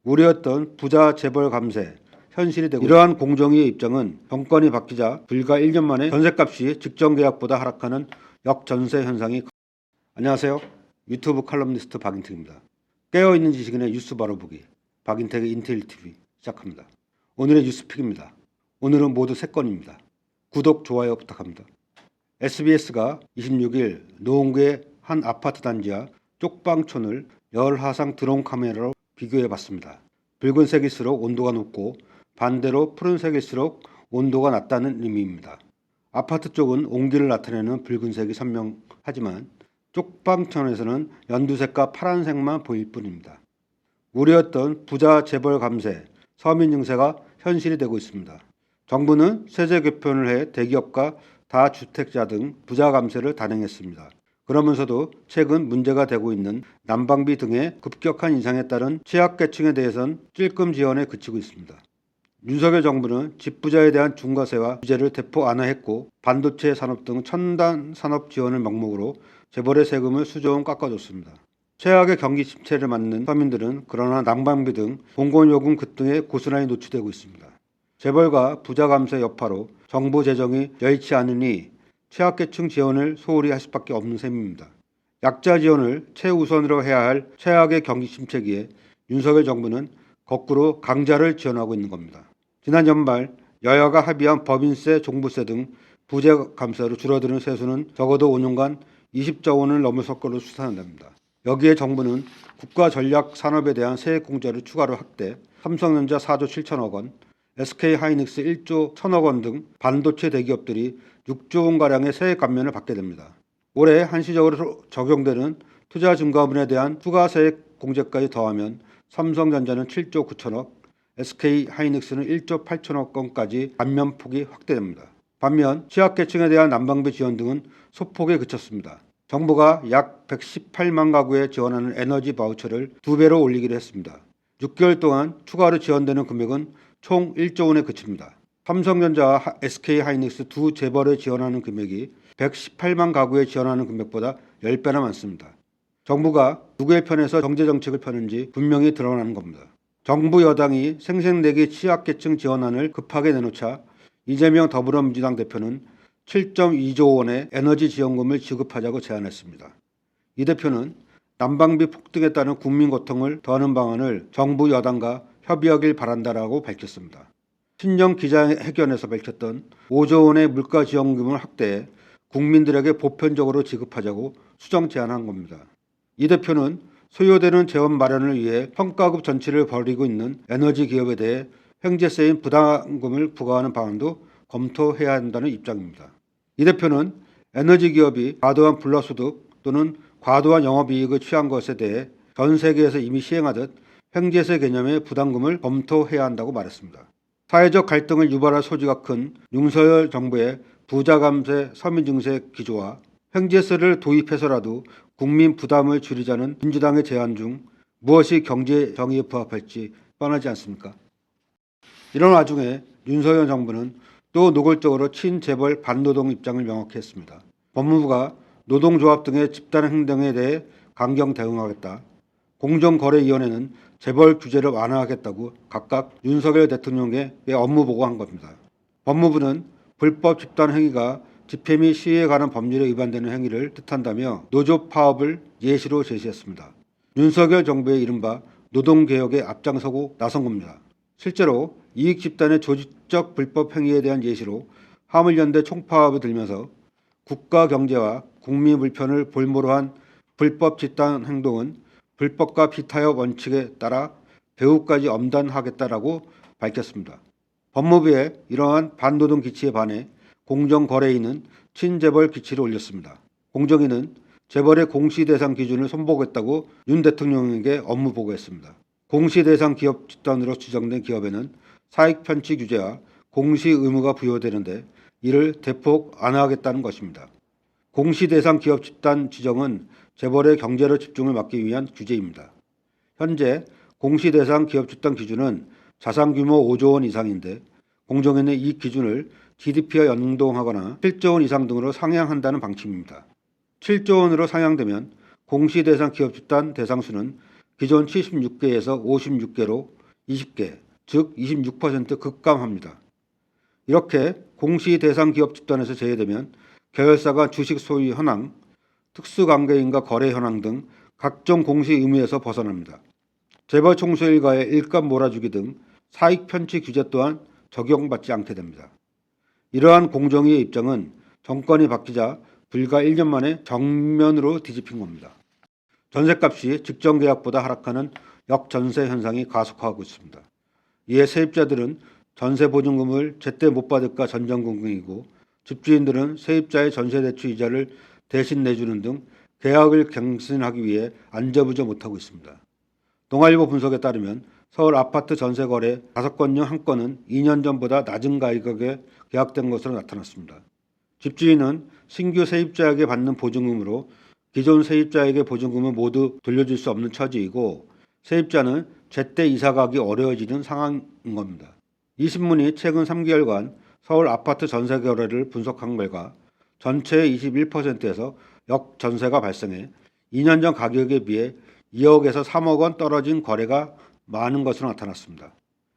우려했던 부자 재벌 감세 현실이 되고 이러한 공정위의 입장은 정권이 바뀌자 불과 1년 만에 전셋값이 직전 계약보다 하락하는 역전세 현상이. 안녕하세요. 유튜브 칼럼니스트 박인택입니다. 깨어있는 지식인의 뉴스 바로보기 박인택의 인텔TV 시작합니다. 오늘의 뉴스픽입니다. 오늘은 모두 3건입니다. 구독, 좋아요 부탁합니다. SBS가 26일 노원구의 한 아파트 단지와 쪽방촌을 열화상 드론 카메라로 비교해봤습니다. 붉은색일수록 온도가 높고 반대로 푸른색일수록 온도가 낮다는 의미입니다. 아파트 쪽은 온기를 나타내는 붉은색이 선명하지만 쪽방촌에서는 연두색과 파란색만 보일 뿐입니다. 우려했던 부자 재벌 감세, 서민 증세가 현실이 되고 있습니다. 정부는 세제 개편을 해 대기업과 다주택자 등 부자 감세를 단행했습니다. 그러면서도 최근 문제가 되고 있는 난방비 등의 급격한 인상에 따른 취약계층에 대해선 찔끔 지원에 그치고 있습니다. 윤석열 정부는 집부자에 대한 중과세와 규제를 대폭 완화했고 반도체 산업 등 첨단 산업 지원을 명목으로 재벌의 세금을 수조원 깎아줬습니다. 최악의 경기 침체를 맞는 서민들은 그러나 난방비 등 공공요금 급등에 고스란히 노출되고 있습니다. 재벌과 부자 감세 여파로 정부 재정이 여의치 않으니 취약계층 지원을 소홀히 할 수밖에 없는 셈입니다. 약자 지원을 최우선으로 해야 할 최악의 경기 침체기에 윤석열 정부는 거꾸로 강자를 지원하고 있는 겁니다. 지난 연말 여야가 합의한 법인세, 종부세 등 부재 감세로 줄어드는 세수는 적어도 5년간 20조 원을 넘어설 것으로 추산됩니다. 여기에 정부는 국가전략산업에 대한 세액 공제를 추가로 확대, 삼성전자 4조 7천억 원, SK하이닉스 1조 1천억 원 등 반도체 대기업들이 6조 원가량의 세액 감면을 받게 됩니다. 올해 한시적으로 적용되는 투자 증가분에 대한 추가 세액 공제까지 더하면 삼성전자는 7조 9천억, SK하이닉스는 1조 8천억 원까지 감면폭이 확대됩니다. 반면 취약계층에 대한 난방비 지원 등은 소폭에 그쳤습니다. 정부가 약 118만 가구에 지원하는 에너지 바우처를 2배로 올리기로 했습니다. 6개월 동안 추가로 지원되는 금액은 총 1조 원에 그칩니다. 삼성전자와 SK하이닉스 두 재벌에 지원하는 금액이 118만 가구에 지원하는 금액보다 10배나 많습니다. 정부가 누구의 편에서 경제정책을 펴는지 분명히 드러나는 겁니다. 정부 여당이 생색내기 취약계층 지원안을 급하게 내놓자 이재명 더불어민주당 대표는 7.2조 원의 에너지 지원금을 지급하자고 제안했습니다. 이 대표는 난방비 폭등에 따른 국민 고통을 더하는 방안을 정부 여당과 협의하길 바란다라고 밝혔습니다. 신년 기자회견에서 밝혔던 5조 원의 물가 지원금을 확대해 국민들에게 보편적으로 지급하자고 수정 제안한 겁니다. 이 대표는 소요되는 재원 마련을 위해 성과급 전치를 벌이고 있는 에너지 기업에 대해 횡재세인 부담금을 부과하는 방안도 검토해야 한다는 입장입니다. 이 대표는 에너지 기업이 과도한 불로소득 또는 과도한 영업이익을 취한 것에 대해 전 세계에서 이미 시행하듯 횡재세 개념의 부담금을 검토해야 한다고 말했습니다. 사회적 갈등을 유발할 소지가 큰 윤석열 정부의 부자 감세, 서민 증세 기조와 횡재세를 도입해서라도 국민 부담을 줄이자는 민주당의 제안 중 무엇이 경제 정의에 부합할지 뻔하지 않습니까? 이런 와중에 윤석열 정부는 또 노골적으로 친재벌 반노동 입장을 명확히 했습니다. 법무부가 노동조합 등의 집단 행동에 대해 강경 대응하겠다. 공정거래위원회는 재벌 규제를 완화하겠다고 각각 윤석열 대통령에게 업무 보고한 겁니다. 법무부는 불법 집단 행위가 집회 및 시위에 관한 법률에 위반되는 행위를 뜻한다며 노조 파업을 예시로 제시했습니다. 윤석열 정부의 이른바 노동개혁에 앞장서고 나선 겁니다. 실제로 이익 집단의 조직적 불법 행위에 대한 예시로 화물연대 총파업을 들면서 국가 경제와 국민 불편을 볼모로 한 불법 집단 행동은 불법과 비타협 원칙에 따라 배후까지 엄단하겠다라고 밝혔습니다. 법무부의 이러한 반노동 기치에 반해 공정거래위는 친재벌 기치를 올렸습니다. 공정위는 재벌의 공시대상 기준을 손보겠다고 윤 대통령에게 업무 보고했습니다. 공시대상 기업 집단으로 지정된 기업에는 사익 편취 규제와 공시 의무가 부여되는데 이를 대폭 완화하겠다는 것입니다. 공시대상 기업 집단 지정은 재벌의 경제로 집중을 막기 위한 규제입니다. 현재 공시대상 기업 집단 기준은 자산 규모 5조 원 이상인데 공정위는 이 기준을 GDP와 연동하거나 7조 원 이상 등으로 상향한다는 방침입니다. 7조 원으로 상향되면 공시대상 기업 집단 대상수는 기존 76개에서 56개로 20개, 즉 26% 급감합니다. 이렇게 공시 대상 기업 집단에서 제외되면 계열사가 주식 소유 현황, 특수관계인과 거래 현황 등 각종 공시 의무에서 벗어납니다. 재벌 총수 일가의 일감 몰아주기 등 사익 편취 규제 또한 적용받지 않게 됩니다. 이러한 공정위의 입장은 정권이 바뀌자 불과 1년 만에 정면으로 뒤집힌 겁니다. 전셋값이 직전 계약보다 하락하는 역전세 현상이 가속화하고 있습니다. 이에 세입자들은 전세 보증금을 제때 못 받을까 전전긍긍이고 집주인들은 세입자의 전세 대출 이자를 대신 내주는 등 계약을 갱신하기 위해 안절부절 못하고 있습니다. 동아일보 분석에 따르면 서울 아파트 전세 거래 5건 중 1건은 2년 전보다 낮은 가격에 계약된 것으로 나타났습니다. 집주인은 신규 세입자에게 받는 보증금으로 기존 세입자에게 보증금을 모두 돌려줄 수 없는 처지이고 세입자는 제때 이사가기 어려워지는 상황인 겁니다. 이 신문이 최근 3개월간 서울 아파트 전세 거래를 분석한 결과 전체의 21%에서 역전세가 발생해 2년 전 가격에 비해 2억에서 3억 원 떨어진 거래가 많은 것으로 나타났습니다.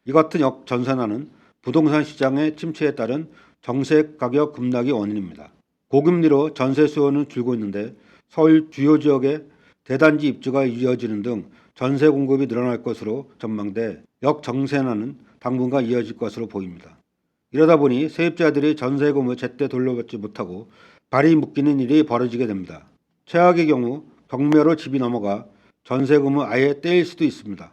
이 같은 역전세난은 부동산 시장의 침체에 따른 정세 가격 급락이 원인입니다. 고금리로 전세 수요는 줄고 있는데 서울 주요 지역에 대단지 입주가 이어지는 등 전세 공급이 늘어날 것으로 전망돼 역정세난은 당분간 이어질 것으로 보입니다. 이러다 보니 세입자들이 전세금을 제때 돌려받지 못하고 발이 묶이는 일이 벌어지게 됩니다. 최악의 경우 경매로 집이 넘어가 전세금을 아예 떼일 수도 있습니다.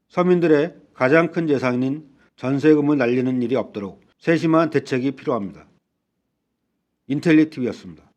서민들의 가장 큰 재산인 전세금을 날리는 일이 없도록 세심한 대책이 필요합니다. 인텔리TV였습니다.